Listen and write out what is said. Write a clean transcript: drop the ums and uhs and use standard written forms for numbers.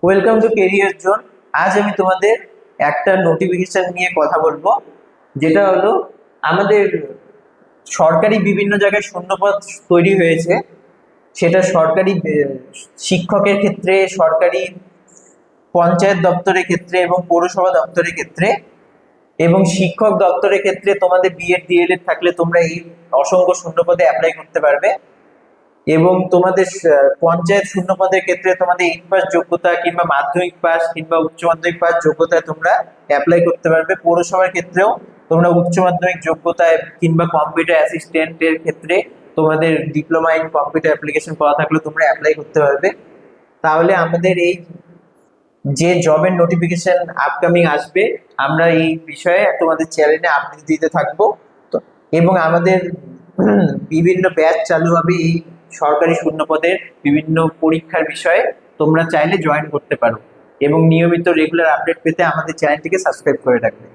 Welcome to career zone. আজ আমি তোমাদের একটা নোটিফিকেশন নিয়ে কথা বলবো, যেটা হলো আমাদের সরকারি বিভিন্ন জায়গায় শূন্যপদ তৈরি হয়েছে। সেটা সরকারি শিক্ষকের ক্ষেত্রে, সরকারি পঞ্চায়েত দপ্তরের ক্ষেত্রে এবং পৌরসভা দপ্তরের ক্ষেত্রে এবং শিক্ষক দপ্তরের ক্ষেত্রে তোমাদের বিএড ডিএলএড থাকলে তোমরা এই অসংখ্য শূন্যপদে অ্যাপ্লাই করতে পারবে। এবং তোমাদের পঞ্চায়েত শূন্য পদের ক্ষেত্রে তোমাদের 8 পাস যোগ্যতা কিংবা মাধ্যমিক পাস কিংবা উচ্চ মাধ্যমিক পাস যোগ্যতায় তোমরা অ্যাপ্লাই করতে পারবে। পৌরসভার ক্ষেত্রেও তোমরা উচ্চ মাধ্যমিক যোগ্যতায় কিংবা কম্পিউটার অ্যাসিস্ট্যান্টের ক্ষেত্রে তোমাদের ডিপ্লোমা ইন কম্পিউটার অ্যাপ্লিকেশন করা থাকলে তোমরা অ্যাপ্লাই করতে পারবে। তাহলে আমাদের এই যে জবের নোটিফিকেশন আপকামিং আসবে, আমরা এই বিষয়ে তোমাদের চ্যানেলে আপডেট দিতে থাকবো। তো এবং আমাদের বিভিন্ন ব্যাচ চালু হবে এই সরকারি শূন্যপদের বিভিন্ন পরীক্ষার বিষয়ে। তোমরা চাইলে জয়েন করতে পারো এবং নিয়মিত রেগুলার আপডেট পেতে আমাদের চ্যানেলটিকে সাবস্ক্রাইব করে রাখবে।